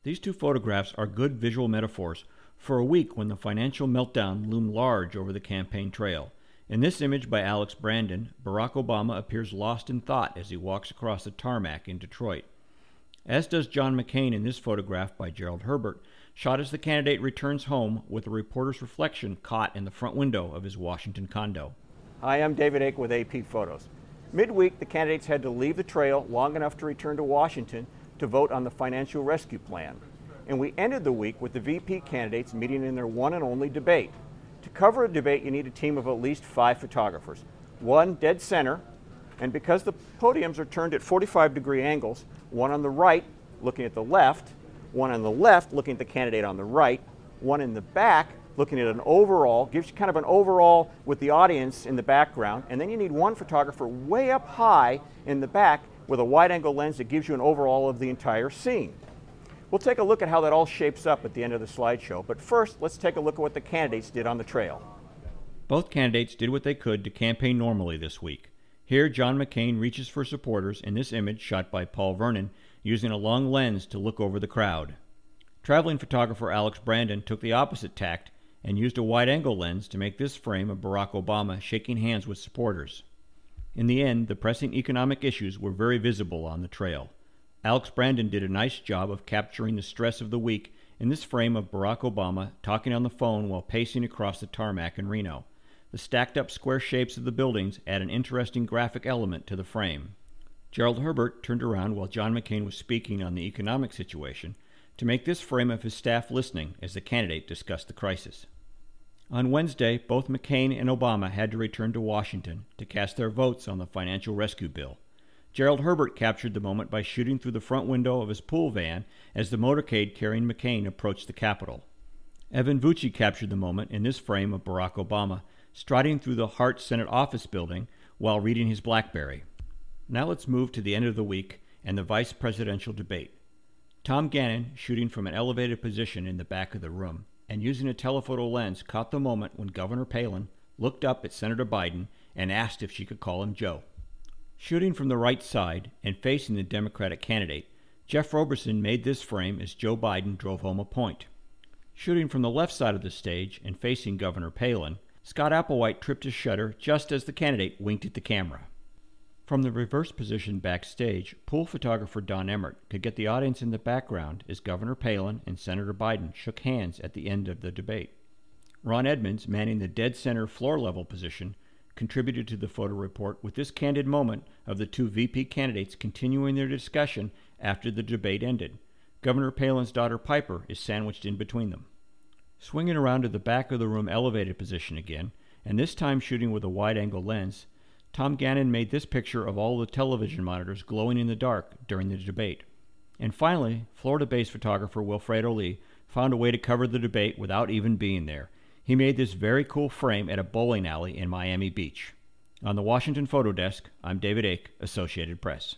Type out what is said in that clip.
These two photographs are good visual metaphors for a week when the financial meltdown loomed large over the campaign trail. In this image by Alex Brandon, Barack Obama appears lost in thought as he walks across the tarmac in Detroit. As does John McCain in this photograph by Gerald Herbert, shot as the candidate returns home with a reporter's reflection caught in the front window of his Washington condo. Hi, I'm David Ake with AP Photos. Midweek, the candidates had to leave the trail long enough to return to Washington to vote on the financial rescue plan. And we ended the week with the VP candidates meeting in their one and only debate. To cover a debate, you need a team of at least 5 photographers, one dead center, and because the podiums are turned at 45-degree angles, one on the right looking at the left, one on the left looking at the candidate on the right, one in the back looking at an overall, gives you kind of an overall with the audience in the background, and then you need one photographer way up high in the back with a wide-angle lens that gives you an overall of the entire scene. We'll take a look at how that all shapes up at the end of the slideshow, but first let's take a look at what the candidates did on the trail. Both candidates did what they could to campaign normally this week. Here, John McCain reaches for supporters in this image shot by Paul Vernon, using a long lens to look over the crowd. Traveling photographer Alex Brandon took the opposite tact and used a wide-angle lens to make this frame of Barack Obama shaking hands with supporters. In the end, the pressing economic issues were very visible on the trail. Alex Brandon did a nice job of capturing the stress of the week in this frame of Barack Obama talking on the phone while pacing across the tarmac in Reno. The stacked-up square shapes of the buildings add an interesting graphic element to the frame. Gerald Herbert turned around while John McCain was speaking on the economic situation to make this frame of his staff listening as the candidate discussed the crisis. On Wednesday, both McCain and Obama had to return to Washington to cast their votes on the financial rescue bill. Gerald Herbert captured the moment by shooting through the front window of his pool van as the motorcade carrying McCain approached the Capitol. Evan Vucci captured the moment in this frame of Barack Obama, striding through the Hart Senate office building while reading his BlackBerry. Now let's move to the end of the week and the vice presidential debate. Tom Gannon, shooting from an elevated position in the back of the room and using a telephoto lens, caught the moment when Governor Palin looked up at Senator Biden and asked if she could call him Joe. Shooting from the right side and facing the Democratic candidate, Jeff Roberson made this frame as Joe Biden drove home a point. Shooting from the left side of the stage and facing Governor Palin, Scott Applewhite tripped his shutter just as the candidate winked at the camera. From the reverse position backstage, pool photographer Don Emmert could get the audience in the background as Governor Palin and Senator Biden shook hands at the end of the debate. Ron Edmonds, manning the dead center floor-level position, contributed to the photo report with this candid moment of the two VP candidates continuing their discussion after the debate ended. Governor Palin's daughter Piper is sandwiched in between them. Swinging around to the back of the room elevated position again, and this time shooting with a wide-angle lens, Tom Gannon made this picture of all the television monitors glowing in the dark during the debate. And finally, Florida-based photographer Wilfredo Lee found a way to cover the debate without even being there. He made this very cool frame at a bowling alley in Miami Beach. On the Washington Photo Desk, I'm David Ake, Associated Press.